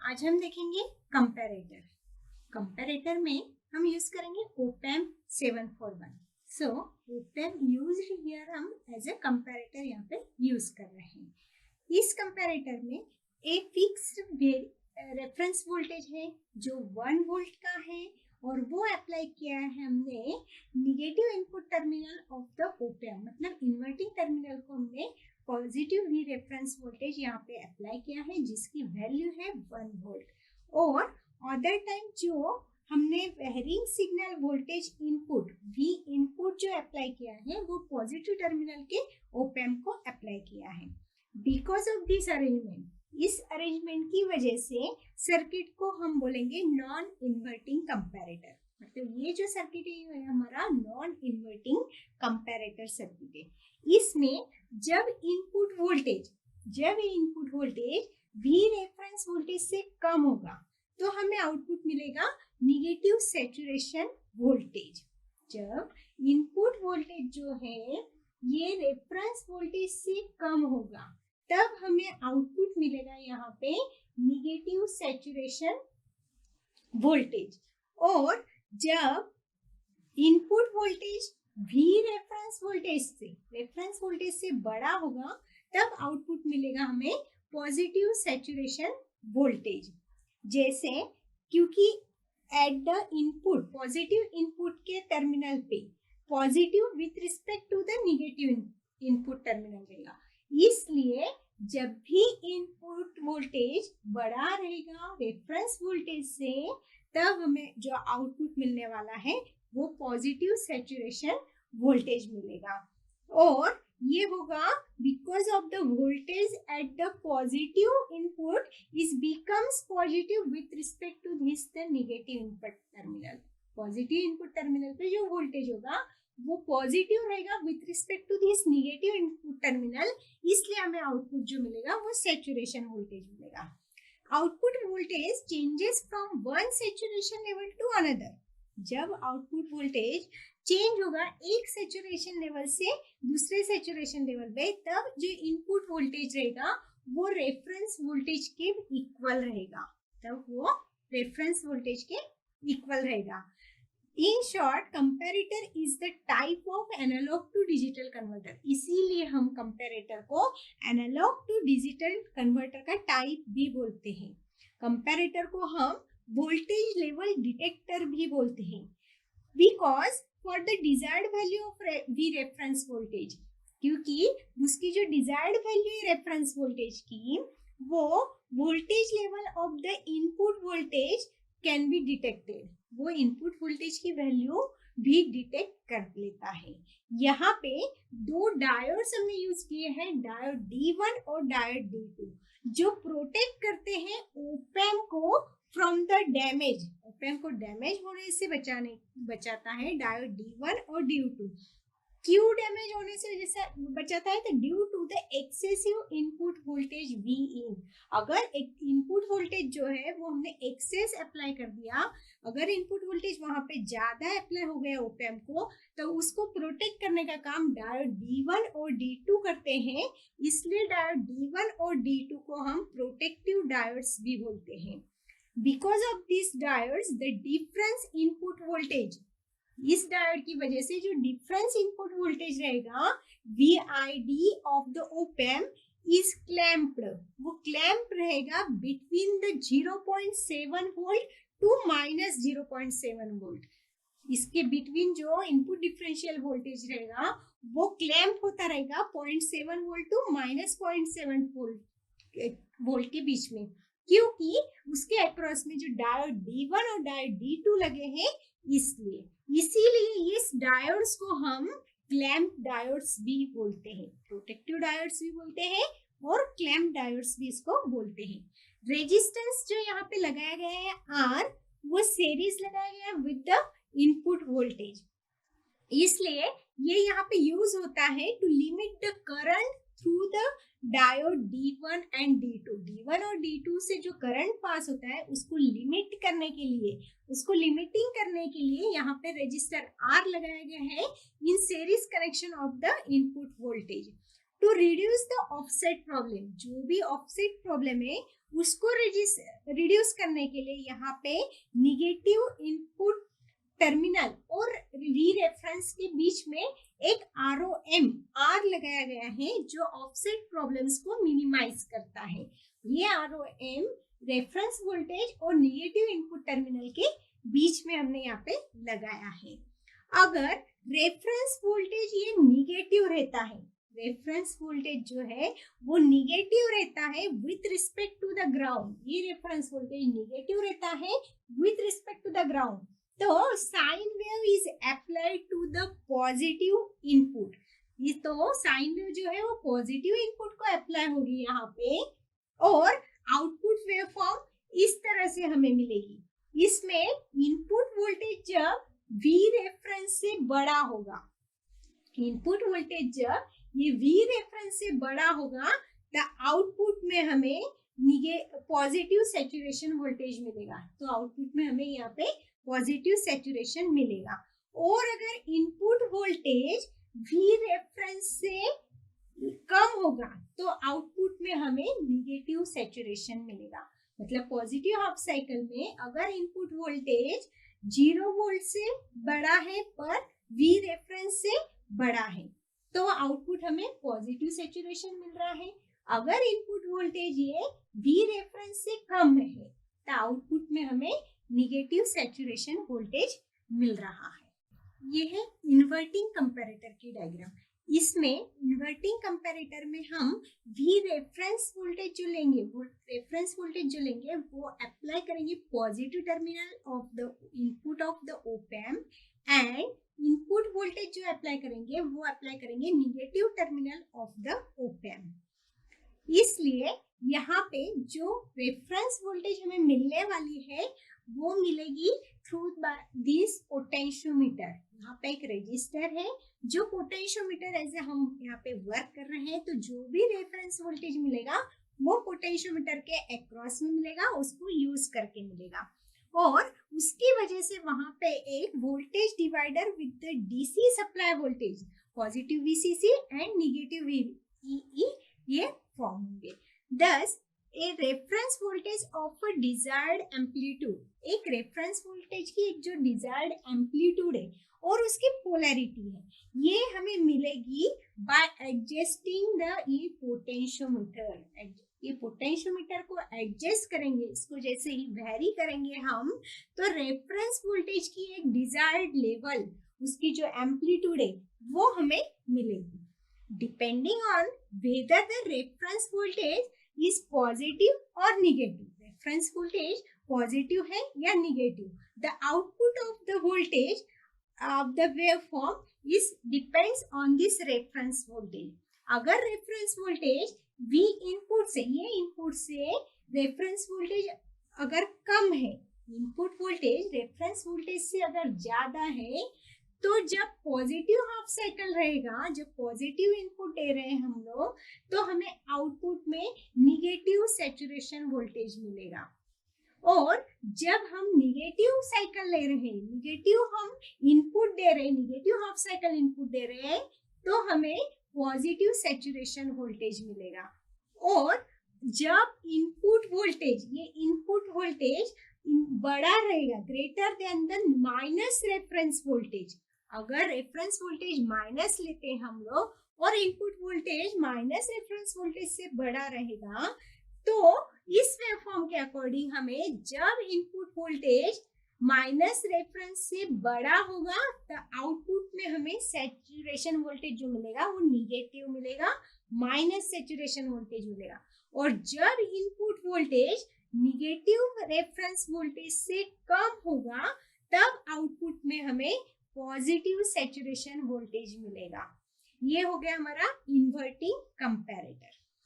आज हम देखेंगे कंपैरेटर। कंपैरेटर में हम यूज करेंगे op-amp 741। So op-amp used here हम एज ए कंपैरेटर यहाँ पे यूज कर रहे हैं। इस कंपैरेटर में एक फिक्स्ड रेफरेंस वोल्टेज है जो 1 वोल्ट का है और वो अप्लाई किया है हमने negative input terminal of the op-amp, मतलब इन्वर्टिंग टर्मिनल को हमने पॉजिटिव वी रेफरेंस वोल्टेज यहाँ पे अप्लाई किया है जिसकी वैल्यू है 1 वोल्ट। और अदर टाइम जो हमने varying signal voltage input V input जो अप्लाई किया है वो पॉजिटिव टर्मिनल के ओपैम्प को अप्लाई किया है। बिकॉज ऑफ दिस अरेंजमेंट, इस अरेंजमेंट की वजह से सर्किट को हम बोलेंगे नॉन इन्वर्टिंग कंपैरेटर। मतलब ये जो सर्किट है हमारा नॉन इन्वर्टिंग कंपैरेटर सर्किट है। इसमें जब input voltage we reference voltage से कम होगा तो हमें आउटपुट मिलेगा निगेटिव सैचुरेशन वोल्टेज। जब इनपुट वोल्टेज जो है ये रेफरेंस वोल्टेज से कम होगा तब हमें आउटपुट मिलेगा यहाँ पे निगेटिव सैचुरेशन वोल्टेज। और जब input voltage we reference voltage से बड़ा होगा तब आउटपुट मिलेगा हमें पॉजिटिव सैचुरेशन वोल्टेज। जैसे क्योंकि at the input positive input के टर्मिनल पे positive with respect to the negative input terminal रहेगा, इसलिए जब भी इनपुट वोल्टेज बड़ा रहेगा रेफरेंस वोल्टेज से तब हमें जो आउटपुट मिलने वाला है वो पॉजिटिव सैचुरेशन वोल्टेज मिलेगा। और ये होगा because of the voltage at the positive input is becomes positive with respect to this the negative input terminal. Positive input terminal पे जो वोल्टेज होगा वो पॉजिटिव रहेगा with respect to this negative input terminal, इसलिए हमें output जो मिलेगा वो सैचुरेशन वोल्टेज मिलेगा। Output voltage changes from one saturation level to another. जब आउटपुट वोल्टेज चेंज होगा एक सैचुरेशन लेवल से दूसरे सैचुरेशन लेवल पे तब जो इनपुट वोल्टेज रहेगा वो रेफरेंस वोल्टेज के इक्वल रहेगा। In short, comparator is the type of analog to digital converter. इसीलिए हम comparator को analog to digital converter का type भी बोलते हैं। comparator को हम voltage level detector भी बोलते हैं। Because for the desired value of V reference voltage, क्योंकि उसकी जो desired value है reference voltage की वो voltage level of the input voltage can be detected। वो इनपुट वोल्टेज की वैल्यू भी डिटेक्ट कर लेता है। यहाँ पे दो डायोड्स हमने यूज किए हैं, डायोड D1 और डायोड D2, जो प्रोटेक्ट करते हैं ओपैम्प को फ्रॉम द डैमेज। ओपैम्प को डैमेज होने से बचाता है डायोड D1 और D2। क्यों डैमेज होने से जैसे बचाता है तो due to the excessive input voltage V in. अगर एक इनपुट वोल्टेज जो है वो हमने एक्सेस अप्लाई कर दिया, अगर इनपुट वोल्टेज वहां पे ज्यादा अप्लाई हो गया ओपैम्प को तो उसको प्रोटेक्ट करने का काम डायोड D1 और D2 करते हैं, इसलिए डायोड D1 और D2 को हम प्रोटेक्टिव डायोड्स भी बोलते हैं। Because of this diodes the difference input voltage, इस डायोड की वजह से जो डिफरेंस इनपुट वोल्टेज रहेगा VID of the op amp is clamped. वो क्लैम्प रहेगा between the 0.7 volt to -0.7 volt. इसके बिटवीन जो इनपुट डिफरेंशियल वोल्टेज रहेगा वो क्लैम्प होता रहेगा 0.7 वोल्ट टू -0.7 वोल्ट के बीच में, क्योंकि उसके अक्रॉस में जो डायोड D1 और डायोड D2 लगे हैं इसलिए। इसीलिए इस डायोड्स को हम क्लैम्प डायोड्स भी बोलते हैं, प्रोटेक्टिव डायोड्स भी बोलते हैं और क्लैम्प डायोड्स भी इसको बोलते हैं। रेजिस्टेंस जो यहाँ पे लगाया गया है R, वो सीरीज लगाया गया है विद द इनपुट वोल्टेज, इसलिए ये यहाँ पे यूज होता है to limit the current through the diode D1 and D2। D1 और D2 से जो करंट पास होता है उसको लिमिट करने के लिए, उसको लिमिटिंग करने के लिए यहाँ पे रेजिस्टर R लगाया गया है in series connection of the input voltage to reduce the offset problem. जो भी ऑफसेट प्रॉब्लम है उसको रिड्यूस करने के लिए यहाँ पे निगेटिव इनपुट टर्मिनल और वी रेफरेंस के बीच में एक ROM R लगाया गया है जो ऑफसेट प्रॉब्लम्स को मिनिमाइज करता है। ये ROM रेफरेंस वोल्टेज और निगेटिव इनपुट टर्मिनल के बीच में हमने यहाँ पे लगाया है। अगर रेफरेंस वोल्टेज ये निगेटिव रहता है, रेफरेंस वोल्टेज जो है वो निगेटिव रहता है with respect to the ground, ये रेफरेंस वोल्टेज निगेटिव रहता है with respect to the ground, तो sine wave is applied to the positive input. ये तो साइन वेव जो है वो पॉजिटिव इनपुट को अप्लाई होगी यहाँ पे और आउटपुट वेव फॉर्म इस तरह से हमें मिलेगी। इसमें इनपुट वोल्टेज जब V रेफरेंस से बड़ा होगा, इनपुट वोल्टेज जब ये V रेफरेंस से बड़ा होगा तो आउटपुट में हमें पॉजिटिव सैचुरेशन वोल्टेज मिलेगा। तो आउटपुट में हमें यहाँ पे पॉजिटिव सैचुरेशन मिलेगा। और अगर इनपुट वोल्टेज V रेफरेंस से कम होगा तो आउटपुट में हमें निगेटिव सैचुरेशन मिलेगा। मतलब पॉजिटिव हाफ साइकिल में अगर इनपुट वोल्टेज 0 वोल्ट से बड़ा है पर V रेफरेंस से बड़ा है तो आउटपुट हमें पॉजिटिव सैचुरेशन मिल रहा है। अगर इनपुट वोल्टेज ये V रेफरेंस से कम है तो आउटपुट में हमें निगेटिव सैचुरेशन वोल्टेज मिल रहा है। ये है इन्वर्टिंग कंपैरेटर की डायग्राम। इसमें इन्वर्टिंग कंपैरेटर में हम V रेफरेंस वोल्टेज जो लेंगे, वो रेफरेंस वोल्टेज जो लेंगे वो अप्लाई करेंगे positive terminal of the input of the op amp and input voltage जो अप्लाई करेंगे वो अप्लाई करेंगे negative terminal of the op amp. इसलिए यहाँ पे जो रेफरेंस वोल्टेज हमें मिलने वाली है वो मिलेगी थ्रू दिस पोटेंशियोमीटर। यहाँ पे एक रजिस्टर है जो पोटेंशियोमीटर ऐसे हम यहाँ पे वर्क कर रहे हैं, तो जो भी रेफरेंस वोल्टेज मिलेगा वो पोटेंशियोमीटर के अक्रॉस में मिलेगा, उसको यूज करके मिलेगा। और उसकी वजह से वहां पे एक voltage divider with the DC supply voltage positive VCC and negative VEE ये फॉर्म होंगे। दस a reference voltage of a desired amplitude, एक रेफरेंस वोल्टेज की एक जो डिजायर्ड एम्पलीट्यूड है और उसकी पोलैरिटी है, ये हमें मिलेगी बाय एडजस्टिंग द ये पोटेंशियोमीटर। ये पोटेंशियोमीटर को एडजस्ट करेंगे, इसको जैसे ही वेरी करेंगे हम तो रेफरेंस वोल्टेज की एक डिजायर्ड लेवल, उसकी जो एम्पलीट्यूड है वो हमें मिलेगी depending on whether the reference voltage is positive और निगेटिव। रेफरेंस वोल्टेज पॉजिटिव है या negative, the output of the voltage of the waveform is depends on this reference voltage. अगर रेफरेंस वोल्टेज V इनपुट से, ये input से reference voltage अगर कम है, input voltage reference voltage से अगर ज्यादा है तो जब पॉजिटिव हाफ साइकिल रहेगा, जब पॉजिटिव इनपुट दे रहे हैं हम लोग, तो हमें आउटपुट में निगेटिव सैचुरेशन वोल्टेज मिलेगा। और जब हम निगेटिव साइकिल ले रहे हैं, निगेटिव हम इनपुट दे रहे हैं, निगेटिव हाफ साइकिल इनपुट दे रहे हैं, तो हमें पॉजिटिव सैचुरेशन वोल्टेज मिलेगा। और जब इनपुट वोल्टेज, ये इनपुट वोल्टेज बड़ा रहेगा, greater than the minus reference voltage, अगर रेफरेंस वोल्टेज माइनस लेते हैं हम लोग और input voltage minus reference voltage से बड़ा रहेगा, तो इस वेवफॉर्म के अकॉर्डिंग हमें जब इनपुट वोल्टेज माइनस रेफरेंस से बड़ा होगा तो आउटपुट में हमें सैचुरेशन वोल्टेज जो मिलेगा वो निगेटिव मिलेगा, माइनस सैचुरेशन वोल्टेज मिलेगा। और जब input voltage negative reference voltage से कम होगा तब आउटपुट में हमें पॉजिटिव सैचुरेशन वोल्टेज मिलेगा। ये हो गया हमारा इन्वर्टिंग कंपैरेटर।